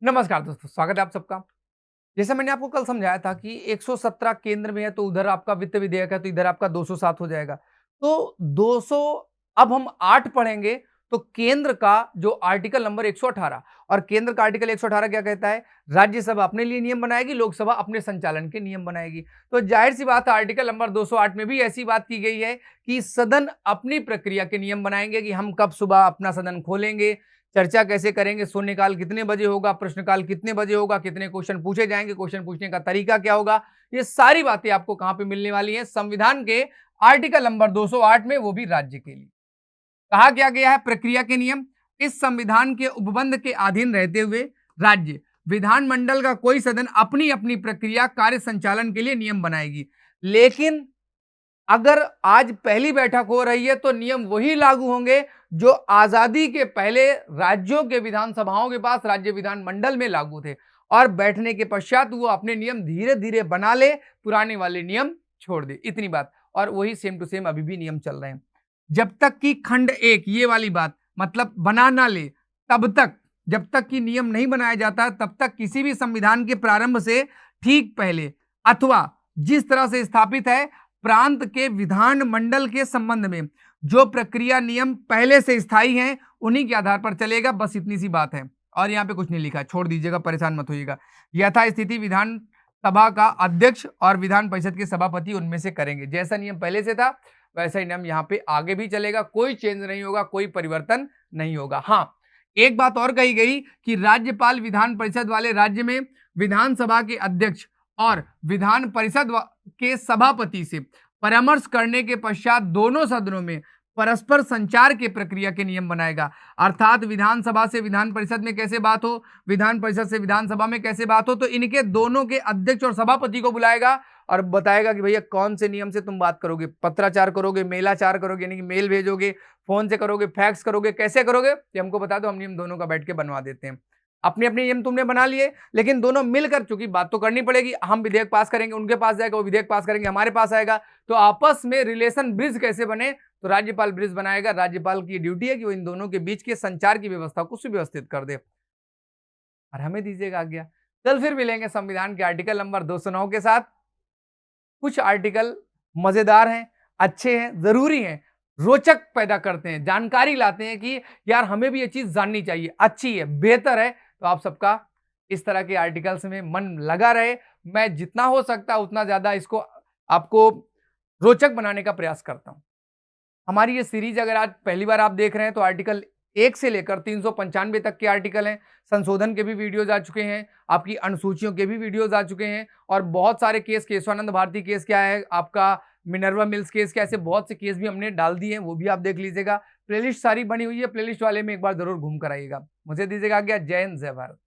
नमस्कार दोस्तों, स्वागत है आप सबका। जैसा मैंने आपको कल समझाया था कि 117 केंद्र में है तो उधर आपका वित्त विधेयक है तो इधर आपका 207 हो जाएगा। तो 200 अब हम 8 पढ़ेंगे तो केंद्र का जो आर्टिकल नंबर 118 और केंद्र का आर्टिकल 118 क्या कहता है? राज्यसभा अपने लिए नियम बनाएगी, लोकसभा अपने संचालन के नियम बनाएगी। तो जाहिर-सी बात है आर्टिकल नंबर 208 में भी ऐसी बात की गई है कि सदन अपनी प्रक्रिया के नियम बनाएँगे कि हम कब सुबह अपना सदन खोलेंगे, चर्चा कैसे करेंगे, शून्यकाल कितने बजे होगा, प्रश्नकाल कितने बजे होगा, कितने क्वेश्चन पूछे जाएंगे, क्वेश्चन पूछने का तरीका क्या होगा, ये सारी बातें आपको कहां पे मिलने वाली हैं? संविधान के आर्टिकल नंबर 208 में, वो भी राज्य के लिए। कहा क्या गया है? प्रक्रिया के नियम। इस संविधान के उपबंध के अधीन रहते हुए राज्य विधानमंडल का कोई सदन अपनी अपनी प्रक्रिया कार्य संचालन के लिए नियम बनाएगी। लेकिन अगर आज पहली बैठक हो रही है तो नियम वही लागू होंगे जो आजादी के पहले राज्यों के विधानसभाओं के पास राज्य विधानमंडल में लागू थे, और बैठने के पश्चात वो अपने नियम धीरे धीरे बना ले, पुराने वाले नियम छोड़ दे, इतनी बात। और वही सेम टू सेम अभी भी नियम चल रहे हैं। जब तक कि खंड एक, ये वाली बात मतलब बना ना ले, तब तक, जब तक कि नियम नहीं बनाया जाता तब तक किसी भी संविधान के प्रारंभ से ठीक पहले अथवा जिस तरह से स्थापित है प्रांत के विधान मंडल के संबंध में जो प्रक्रिया नियम पहले से स्थायी हैं उन्हीं के आधार पर चलेगा। बस इतनी सी बात है, और यहाँ पे कुछ नहीं लिखा, छोड़ दीजिएगा, परेशान मत होइएगा। यथास्थिति विधान सभा का अध्यक्ष और विधान परिषद के सभापति उनमें से करेंगे। जैसा नियम पहले से था वैसा ही नियम यहाँ पे आगे भी चलेगा, कोई चेंज नहीं होगा, कोई परिवर्तन नहीं होगा। हाँ, एक बात और कही गई कि राज्यपाल विधान परिषद वाले राज्य में विधानसभा के अध्यक्ष और विधान परिषद के सभापति से परामर्श करने के पश्चात दोनों सदनों में परस्पर संचार के प्रक्रिया के नियम बनाएगा। अर्थात विधानसभा से विधान परिषद में कैसे बात हो, विधान परिषद से विधानसभा में कैसे बात हो, तो इनके दोनों के अध्यक्ष और सभापति को बुलाएगा और बताएगा कि भैया कौन से नियम से तुम बात करोगे, पत्राचार करोगे, मेलाचार करोगे, यानी कि मेल भेजोगे, फोन से करोगे, फैक्स करोगे, कैसे करोगे, ये हमको बता दो, हम नियम दोनों का बैठ के बनवा देते हैं। अपने अपने नियम तुमने बना लिए, लेकिन दोनों मिलकर, चूंकि बात तो करनी पड़ेगी, हम विधेयक पास करेंगे, उनके पास जाएगा, वो विधेयक पास करेंगे, हमारे पास आएगा, तो आपस में रिलेशन ब्रिज कैसे बने, तो राज्यपाल ब्रिज बनाएगा। राज्यपाल की ड्यूटी है कि वो इन दोनों के बीच के संचार की व्यवस्था को सुव्यवस्थित कर दे, और हमें दीजिएगा आज्ञा। कल फिर मिलेंगे संविधान के आर्टिकल नंबर 209 के साथ। कुछ आर्टिकल मजेदार हैं, अच्छे हैं, जरूरी हैं, रोचक पैदा करते हैं, जानकारी लाते हैं कि यार हमें भी ये चीज जाननी चाहिए, अच्छी है, बेहतर है। तो आप सबका इस तरह के आर्टिकल्स में मन लगा रहे, मैं जितना हो सकता है उतना ज्यादा इसको आपको रोचक बनाने का प्रयास करता हूं। हमारी ये सीरीज अगर आज पहली बार आप देख रहे हैं तो आर्टिकल 1 से लेकर 395 तक के आर्टिकल हैं। संशोधन के भी वीडियोज आ चुके हैं, आपकी अनुसूचियों के भी वीडियोज आ चुके हैं, और बहुत सारे केस, केशवानंद भारती केस क्या है, आपका मिनर्वा मिल्स केस क्या, ऐसे बहुत से केस भी हमने डाल दिए हैं, वो भी आप देख लीजिएगा। प्लेलिस्ट सारी बनी हुई है, प्लेलिस्ट वाले में एक बार जरूर घूम कर आइएगा। मुझे दीजिएगा आज्ञा। जय हिंद, जय भारत।